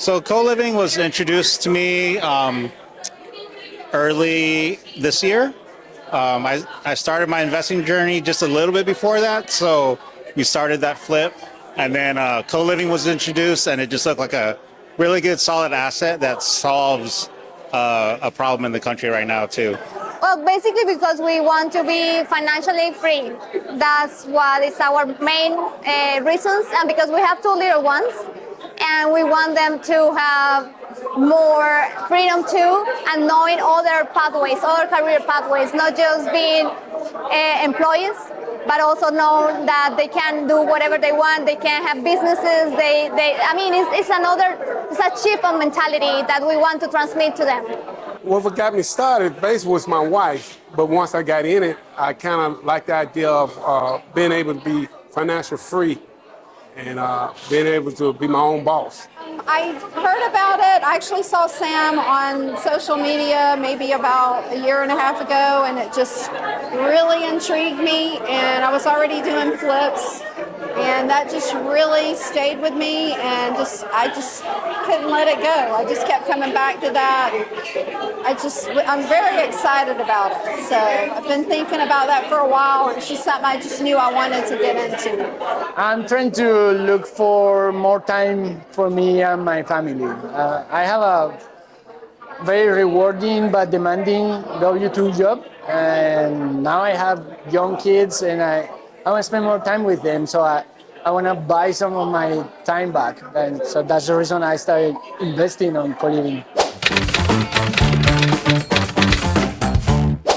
So co-living was introduced to me early this year. I started my investing journey just a little bit before that, so we started that flip, and then co-living was introduced, and it just looked like a really good, solid asset that solves a problem in the country right now too. Well, basically because we want to be financially free. That's what is our main reasons, and because we have two little ones, and we want them to have more freedom too, and knowing other pathways, other career pathways, not just being employees, but also know that they can do whatever they want. They can have businesses. It's a shift of mentality that we want to transmit to them. What got me started basically was my wife, but once I got in it, I kind of liked the idea of being able to be financially free and being able to be my own boss. I heard about it. I actually saw Sam on social media maybe about a year and a half ago, and it just really intrigued me, and I was already doing flips, and that just really stayed with me, and I just couldn't let it go. I just kept coming back to that. I'm very excited about it. So I've been thinking about that for a while, and it's just something I just knew I wanted to get into. I'm trying to look for more time for me and my family. I have a very rewarding but demanding W-2 job, and now I have young kids, and I want to spend more time with them, so I want to buy some of my time back, and so that's the reason I started investing on co-living.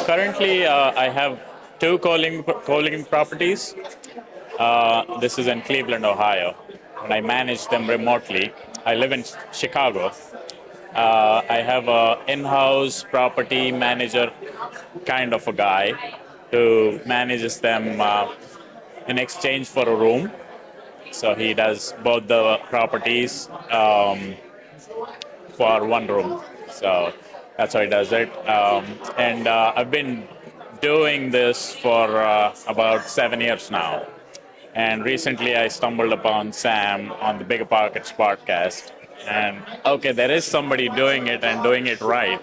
Currently, I have two co-living properties. This is in Cleveland, Ohio, and I manage them remotely. I live in Chicago. I have an in-house property manager kind of a guy who manages them in exchange for a room. So he does both the properties for one room. So that's how he does it. And I've been doing this for about 7 years now. And recently I stumbled upon Sam on the Bigger Pockets podcast. And okay, there is somebody doing it and doing it right.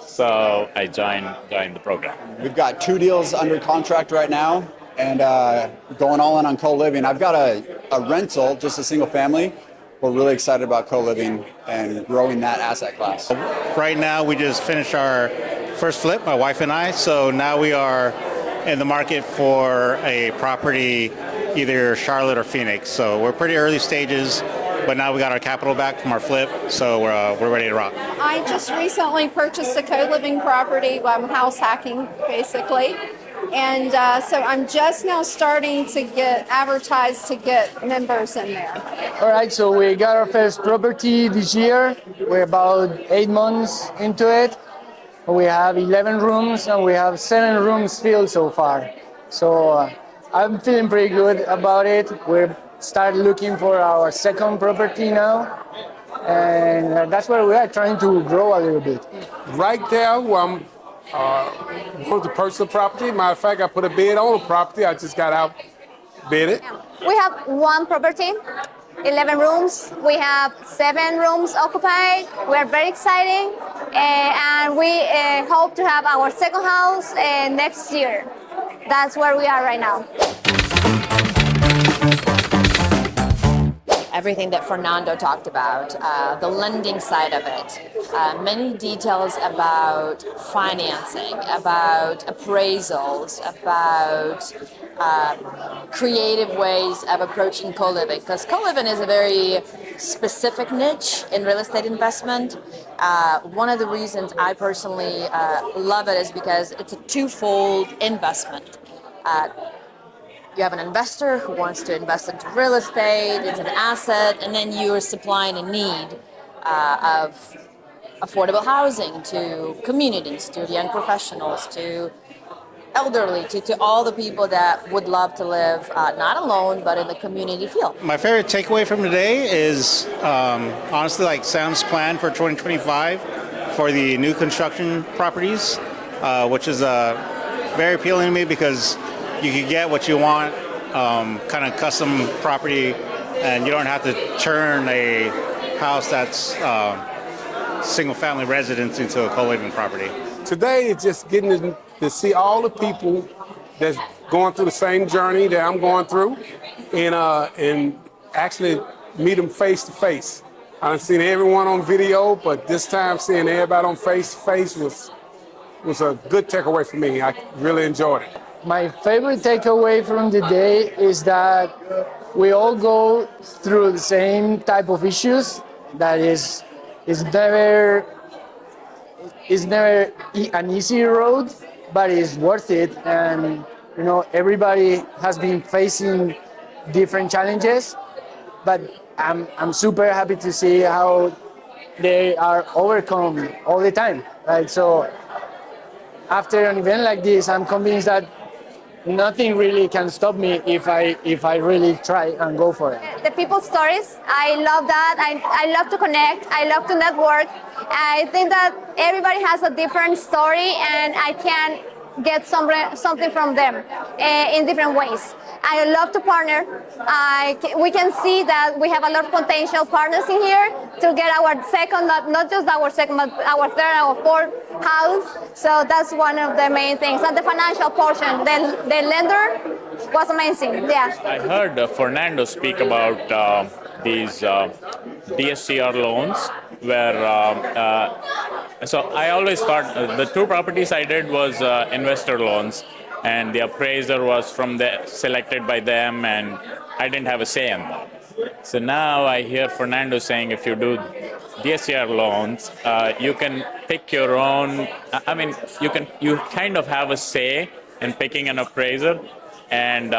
So I joined the program. We've got 2 deals under contract right now, and going all in on co-living. I've got a rental, just a single family. We're really excited about co-living and growing that asset class. Right now, we just finished our first flip, my wife and I. So now we are in the market for a property, either Charlotte or Phoenix. So we're pretty early stages, but now we got our capital back from our flip, so we're ready to rock. I just recently purchased a co-living property. I'm house hacking, basically. And so I'm just now starting to get advertised to get members in there. All right, so we got our first property this year. We're about 8 months into it. We have 11 rooms, and we have 7 rooms filled so far. So I'm feeling pretty good about it. We're start looking for our second property now, and that's where we are, trying to grow a little bit. Right there where I'm going to purchase a property. Matter of fact, I put a bid on a property. I just got out bid it. We have one property, 11 rooms. We have 7 rooms occupied. We're very excited, and we hope to have our second house next year. That's where we are right now. Everything that Fernando talked about, the lending side of it, many details about financing, about appraisals, about creative ways of approaching co-living, because co-living is a very specific niche in real estate investment. One of the reasons I personally love it is because it's a twofold investment. You have an investor who wants to invest into real estate, it's an asset, and then you are supplying a need of affordable housing to communities, to young professionals, to elderly, to all the people that would love to live not alone, but in the community feel. My favorite takeaway from today is honestly like Sam's plan for 2025 for the new construction properties, which is very appealing to me because you can get what you want, kind of custom property, and you don't have to churn a house that's single-family residence into a co-living property. Today it's just getting to see all the people that's going through the same journey that I'm going through, and actually meet them face to face. I've seen everyone on video, but this time seeing everybody on face to face was a good takeaway for me. I really enjoyed it. My favorite takeaway from the day is that we all go through the same type of issues. That is never an easy road, but it's worth it. And you know, everybody has been facing different challenges, but I'm super happy to see how they are overcome all the time. Right? So after an event like this, I'm convinced that nothing really can stop me if I really try and go for it. The people's stories, I love that. I love to connect. I love to network. I think that everybody has a different story, and I can get something from them in different ways. I love to partner. We can see that we have a lot of potential partners in here to get our second, not just our second, but our third, our fourth house. So that's one of the main things. And the financial portion, the lender was amazing. Yeah. I heard Fernando speak about these DSCR loans, where so I always thought the two properties I did was investor loans, and the appraiser was selected by them, and I didn't have a say in that. So now I hear Fernando saying if you do DSCR loans, you can pick your own. I mean, you kind of have a say in picking an appraiser and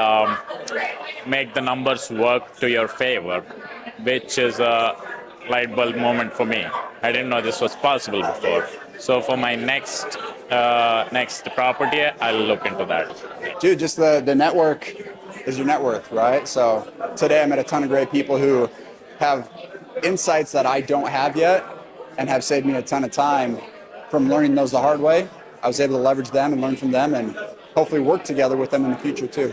make the numbers work to your favor, which is a light bulb moment for me. I didn't know this was possible before. So for my next property, I'll look into that. Dude, just the network is your net worth, right? So today I met a ton of great people who have insights that I don't have yet and have saved me a ton of time from learning those the hard way. I was able to leverage them and learn from them and hopefully work together with them in the future too.